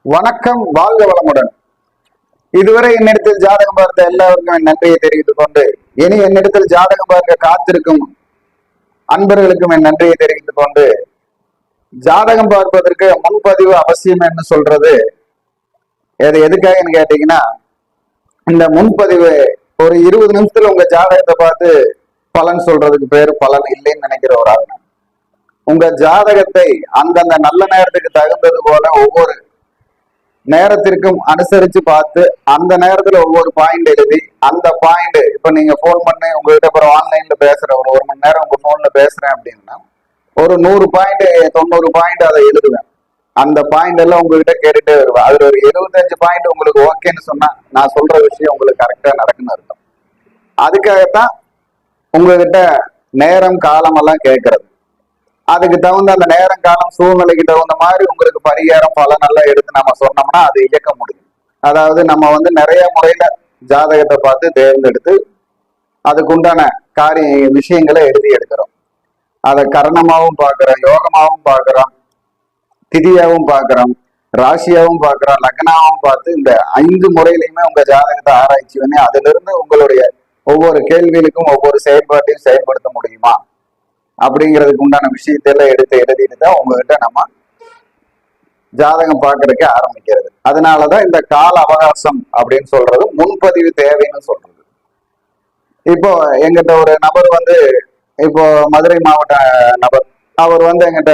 வணக்கம், வாழ்க வளமுடன். இதுவரை என்னிடத்தில் ஜாதகம் பார்த்த எல்லாருக்கும் என் நன்றியை தெரிவித்துக் கொண்டு, இனி என்னிடத்தில் ஜாதகம் பார்க்க காத்திருக்கும் அன்பர்களுக்கும் என் நன்றியை தெரிவித்துக் கொண்டு, ஜாதகம் பார்ப்பதற்கு முன்பதிவு அவசியம் என்று சொல்றது எதுக்காகன்னு கேட்டீங்கன்னா, இந்த முன்பதிவு ஒரு 20 நிமிஷத்துல உங்க ஜாதகத்தை பார்த்து பலன் சொல்றதுக்கு பேரு பலன் இல்லைன்னு நினைக்கிற ஒரு ஆள். உங்க ஜாதகத்தை அந்தந்த நல்ல நேரத்துக்கு தகுந்தது போல ஒவ்வொரு நேரத்திற்கும் அனுசரிச்சு பார்த்து அந்த நேரத்துல ஒவ்வொரு பாயிண்ட் எழுதி அந்த பாயிண்ட் இப்ப நீங்க போன் பண்ணி உங்ககிட்ட அப்புறம் ஆன்லைன்ல பேசுறேன், ஒரு மணி நேரம் உங்க போன்ல பேசுறேன் அப்படின்னா ஒரு 100 பாயிண்ட் 90 பாயிண்ட் அதை எழுதுவேன். அந்த பாயிண்ட் எல்லாம் உங்ககிட்ட கேட்டுட்டே வருவேன். அதுல ஒரு 75 பாயிண்ட் உங்களுக்கு ஓகேன்னு சொன்னா நான் சொல்ற விஷயம் உங்களுக்கு கரெக்டா நடக்குன்னு அர்த்தம். அதுக்காகத்தான் உங்ககிட்ட நேரம் காலம் எல்லாம் கேட்கறது. அதுக்கு தகுந்த அந்த நேரம் காலம் சூழ்நிலைக்கு தகுந்த மாதிரி உங்களுக்கு பரிகாரம் பலனெல்லாம் எடுத்து நம்ம சொன்னோம்னா அது இயக்க முடியும். அதாவது நம்ம நிறைய முறையில ஜாதகத்தை பார்த்து தேர்ந்தெடுத்து அதுக்குண்டான விஷயங்களை எழுதி எடுக்கிறோம். அதை கரணமாவும் பார்க்கிறோம், யோகமாவும் பார்க்கிறோம், திதியாவும் பார்க்கிறோம், ராசியாவும் பார்க்கிறோம், லக்னாவும் பார்த்து இந்த 5 முறையிலையுமே உங்க ஜாதகத்தை ஆராய்ச்சி பண்ணி அதுல இருந்து உங்களுடைய ஒவ்வொரு கேள்விகளுக்கும் ஒவ்வொரு செயல்பாட்டையும் செயல்படுத்த முடியுமா அப்படிங்கிறதுக்கு உண்டான விஷயத்தெல்லாம் எடுத்து எழுதிட்டு தான் உங்ககிட்ட நம்ம ஜாதகம் பார்க்கறதுக்கு ஆரம்பிக்கிறது. அதனாலதான் இந்த கால அவகாசம் அப்படின்னு சொல்றது முன்பதிவு தேவைன்னு சொல்றது. இப்போ எங்கிட்ட ஒரு நபர் இப்போ மதுரை மாவட்ட நபர், அவர் எங்கிட்ட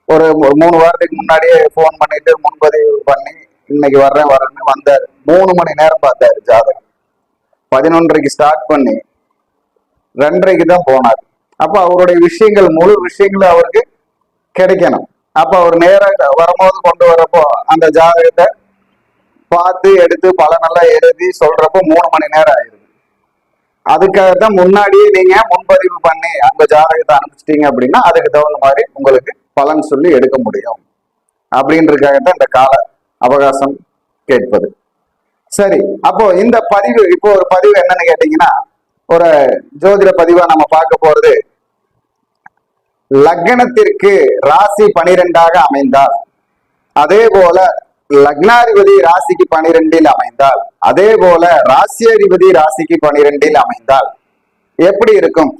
ஒரு 3 வாரத்துக்கு முன்னாடியே போன் பண்ணிட்டு முன்பதிவு பண்ணி இன்னைக்கு வரேன்னு வந்தாரு. 3 மணி நேரம் பார்த்தாரு ஜாதகம். 11:30 ஸ்டார்ட் பண்ணி 2:30 தான் போனார். அப்ப அவருடைய விஷயங்கள் முழு விஷயங்களும் அவருக்கு கிடைக்கணும். அப்ப அவர் நேரம் வரும்போது கொண்டு வரப்போ அந்த ஜாதகத்தை பார்த்து எடுத்து பலனெல்லாம் எழுதி சொல்றப்போ 3 மணி நேரம் ஆயிடுது. அதுக்காகத்தான் முன்னாடியே நீங்க முன்பதிவு பண்ணி அந்த ஜாதகத்தை அனுப்பிச்சிட்டீங்க அப்படின்னா அதுக்கு தகுந்த மாதிரி உங்களுக்கு பலன் சொல்லி எடுக்க முடியும். அப்படின்றதுக்காகத்தான் இந்த கால அவகாசம் கேட்பது. சரி, அப்போ இந்த பதிவு இப்போ ஒரு பதிவு என்னன்னு கேட்டீங்கன்னா, ஒரு ஜோதிட பதிவா நம்ம பார்க்க போறது, லக்னத்திற்கு ராசி 12ஆக அமைந்தால், அதே போல லக்னாதிபதி ராசிக்கு 12இல் அமைந்தால், அதே போல ராசியாதிபதி ராசிக்கு 12இல் அமைந்தால் எப்படி இருக்கும்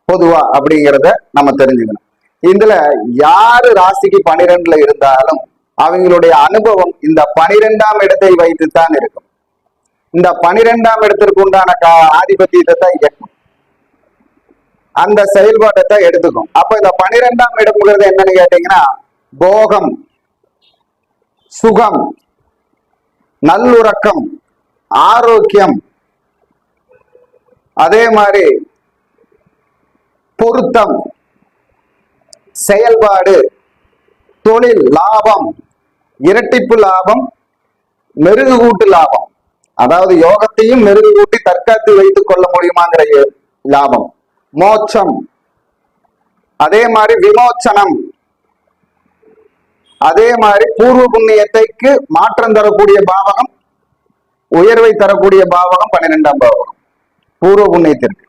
பொதுவா அப்படிங்கிறத நம்ம தெரிஞ்சுக்கணும். இதுல யாரு ராசிக்கு 12ல இருந்தாலும் அவங்களுடைய அனுபவம் இந்த 12ஆம் இடத்தை வைத்துத்தான் இருக்கும். இந்த 12ஆம் இடத்திற்கு உண்டான ஆதிபத்தியத்தை தான் இயக்கும், அந்த செயல்பாட்டை தான் எடுத்துக்கும். அப்ப இந்த 12ஆம் இடம்ங்கிறது என்னன்னு கேட்டீங்கன்னா, போகம், சுகம், நல்லுறக்கம், ஆரோக்கியம், அதே மாதிரி பொருத்தம், செயல்பாடு, தொழில், லாபம், இரட்டிப்பு லாபம், மெருகு கூட்டு லாபம், அதாவது யோகத்தையும் மெருகு கூட்டி தற்காத்து வைத்துக் கொள்ள முடியுமாங்கிற லாபம், மோட்சம், அதே மாதிரி விமோச்சனம், அதே மாதிரி பூர்வ புண்ணியத்தைக்கு மாற்றம் தரக்கூடிய பாவகம், உயர்வை தரக்கூடிய பாவகம் 12ஆம் பாவகம் பூர்வ புண்ணியத்திற்கு.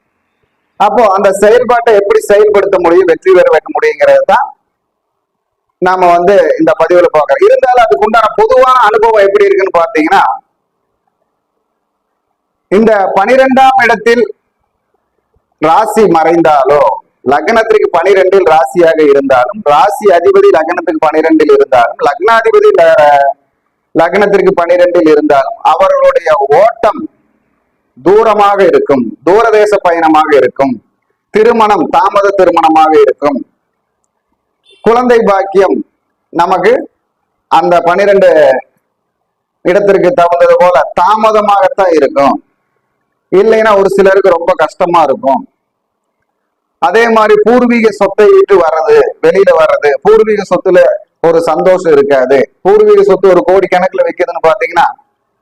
அப்போ அந்த செயல்பாட்டை எப்படி செயல்படுத்த முடியும், வெற்றி பெற வைக்க முடியுங்கிறது தான் நாம இந்த பதிவுல பார்க்கிறோம். இருந்தாலும் அதுக்கு உண்டான பொதுவான அனுபவம் எப்படி இருக்குன்னு பார்த்தீங்கன்னா, இந்த 12ஆம் இடத்தில் ராசி மறைந்தாலோ, லக்னத்திற்கு 12இல் ராசியாக இருந்தாலும், ராசி அதிபதி லக்னத்துக்கு 12இல் இருந்தாலும், லக்னாதிபதி லக்னத்திற்கு 12இல் இருந்தாலும் அவர்களுடைய ஓட்டம் தூரமாக இருக்கும், தூரதேச பயணமாக இருக்கும், திருமணம் தாமத திருமணமாக இருக்கும், குழந்தை பாக்கியம் நமக்கு அந்த 12 இடத்திற்கு தகுந்தது போல தாமதமாகத்தான் இருக்கும், இல்லைன்னா ஒரு சிலருக்கு ரொம்ப கஷ்டமா இருக்கும். அதே மாதிரி பூர்வீக சொத்தை விட்டு வர்றது, வெளியில வர்றது, பூர்வீக சொத்துல ஒரு சந்தோஷம் இருக்காது. பூர்வீக சொத்து ஒரு கோடி கணக்குல வைக்குதுன்னு பாத்தீங்கன்னா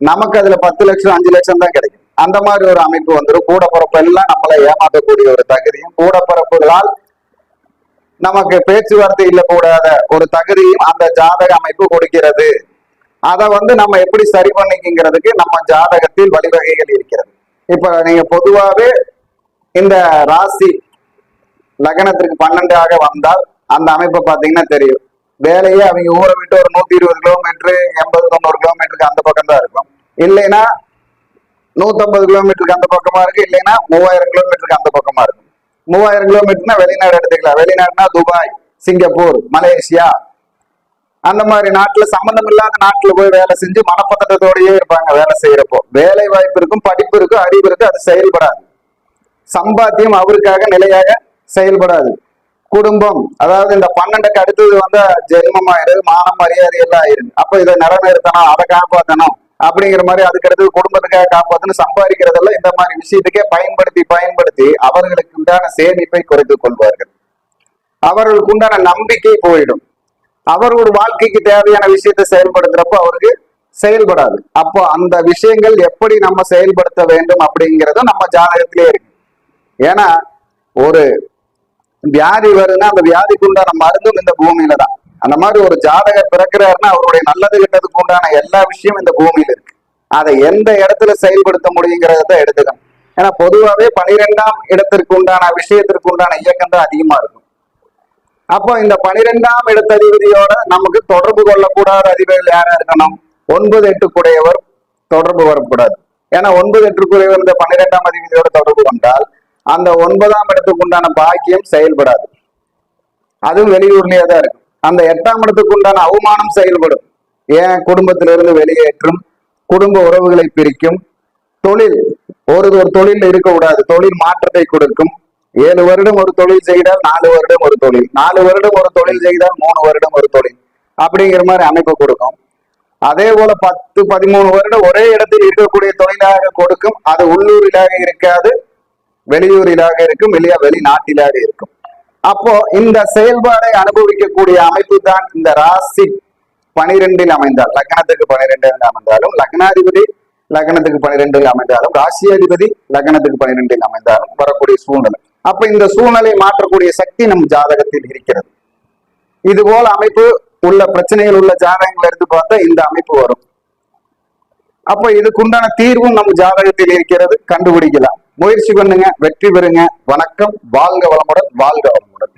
நமக்கு அதுல 10 லட்சம் 5 லட்சம் தான் கிடைக்கும். அந்த மாதிரி ஒரு அமைப்பு வந்துடும். கூடப்பிறப்பு எல்லாம் நம்மளை ஏமாற்றக்கூடிய ஒரு தகுதியும், கூடப்பிறப்புகளால் நமக்கு பேச்சுவார்த்தை இல்ல கூடாத ஒரு தகுதியும் அந்த ஜாதக அமைப்பு கொடுக்கிறது. அதை நம்ம எப்படி சரி பண்ணிக்கிறதுக்கு நம்ம ஜாதகத்தில் வழிவகைகள் இருக்கிறது. இப்ப நீங்க பொதுவாகவே இந்த ராசி லக்னத்திற்கு 12ஆக வந்தால் அந்த அமைப்பை பாத்தீங்கன்னா தெரியும். வேலையே அவங்க ஊரை விட்டு ஒரு 120 கிலோமீட்டரு 80-90 கிலோமீட்டருக்கு அந்த பக்கம் தான் இருக்கும். இல்லைன்னா 150 கிலோமீட்டருக்கு அந்த பக்கமா இருக்கு, இல்லைன்னா 3000 கிலோமீட்டருக்கு அந்த பக்கமா இருக்கும். 3000 கிலோமீட்டர்னா வெளிநாடு எடுத்துக்கலாம். வெளிநாடுனா துபாய், சிங்கப்பூர், மலேசியா, அந்த மாதிரி நாட்டுல சம்பந்தம் இல்லாத நாட்டுல போய் வேலை செஞ்சு மனப்பதட்டத்தோடயே இருப்பாங்க. வேலை செய்யறப்போ வேலை வாய்ப்பு இருக்கும், படிப்பு இருக்கும், அறிவு இருக்கு, அது செயல்படாது. சம்பாத்தியம் அவருக்காக நிலையாக செயல்படாது. குடும்பம், அதாவது இந்த 12க்கு அடுத்தது வந்து ஜென்மம் ஆயிடுது, மானம் மரியாதை எல்லாம் ஆயிடுது. அப்ப இதை நிலைநிறுத்தணும், அதை காப்பாற்றணும் அப்படிங்கிற மாதிரி, அதுக்கு அடுத்தது குடும்பத்துக்காக காப்பாற்றணும், சம்பாதிக்கிறதெல்லாம் இந்த மாதிரி விஷயத்துக்கே பயன்படுத்தி அவர்களுக்கு உண்டான சேமிப்பை குறைத்துக் கொள்வார்கள். அவர்களுக்கு உண்டான நம்பிக்கை போயிடும். அவரோட வாழ்க்கைக்கு தேவையான விஷயத்தை செயல்படுத்துறப்போ அவருக்கு செயல்படாது. அப்போ அந்த விஷயங்கள் எப்படி நம்ம செயல்படுத்த வேண்டும் அப்படிங்கிறதும் நம்ம ஜாதகத்திலே இருக்கு. ஏன்னா ஒரு வியாதி வருதுன்னா அந்த வியாதிக்கு உண்டான மருந்தும் இந்த பூமியில தான். அந்த மாதிரி ஒரு ஜாதகர் பிறக்கிறாருன்னா அவருடைய நல்லது கிட்டதுக்கு உண்டான எல்லா விஷயமும் இந்த பூமியில இருக்கு. அதை எந்த இடத்துல செயல்படுத்த முடியுங்கிறத எடுத்துக்கணும். ஏன்னா பொதுவாகவே 12ஆம் இடத்திற்கு உண்டான விஷயத்திற்கு உண்டான இயக்கம் தான் அதிகமா இருக்கும். அப்போ இந்த 12ஆம் இடத்த அதிபதியோட நமக்கு தொடர்பு கொள்ளக்கூடாத அதிபதிகள் யாரா இருக்கணும்? 9-8 கூடையவர் தொடர்பு வரக்கூடாது. ஏன்னா 9-8 கூடையவர் இந்த 12ஆம் அதிபதியோட தொடர்பு கொண்டால் அந்த 9ஆம் இடத்துக்கு உண்டான பாக்கியம் செயல்படாது. அதுவும் வெளியூர்லயே தான் இருக்கும். அந்த 8ஆம் இடத்துக்கு உண்டான அவமானம் செயல்படும். ஏன்? குடும்பத்திலிருந்து வெளியேற்றும், குடும்ப உறவுகளை பிரிக்கும், தொழில் ஒரு தொழில் இருக்கக்கூடாது, தொழில் மாற்றத்தை கொடுக்கும். 7 வருடம் ஒரு தொழில் செய்தால் 4 வருடம் ஒரு தொழில், 4 வருடம் ஒரு தொழில் செய்தால் 3 வருடம் ஒரு தொழில், அப்படிங்கிற மாதிரி அமைப்பு கொடுக்கும். அதே போல 10-13 வருடம் ஒரே இடத்தில் இருக்கக்கூடிய தொழிலாக கொடுக்கும். அது உள்ளூரிலாக இருக்காது, வெளியூரிலாக இருக்கும், இல்லையா வெளிநாட்டிலாக இருக்கும். அப்போ இந்த செயல்பாடை அனுபவிக்கக்கூடிய அமைப்பு தான் இந்த ராசி 12ல் அமைந்தால், லக்னத்துக்கு 12ல் அமைந்தாலும், லக்னாதிபதி லக்னத்துக்கு 12ல் அமைந்தாலும், ராசியாதிபதி லக்னத்துக்கு 12ல் அமைந்தாலும் வரக்கூடிய சூழ்நிலை. அப்ப இந்த சூழ்நிலை மாற்றக்கூடிய சக்தி நம் ஜாதகத்தில் இருக்கிறது. இது போல அமைப்பு உள்ள பிரச்சனைகள் உள்ள ஜாதகங்கள் எடுத்து பார்த்தா இந்த அமைப்பு வரும். அப்ப இதுக்குண்டான தீர்வும் நம் ஜாதகத்தில் இருக்கிறது, கண்டுபிடிக்கலாம். முயற்சி பண்ணுங்க, வெற்றி பெறுங்க. வணக்கம். வாழ்க வளமுடன், வாழ்க வளமுடன்.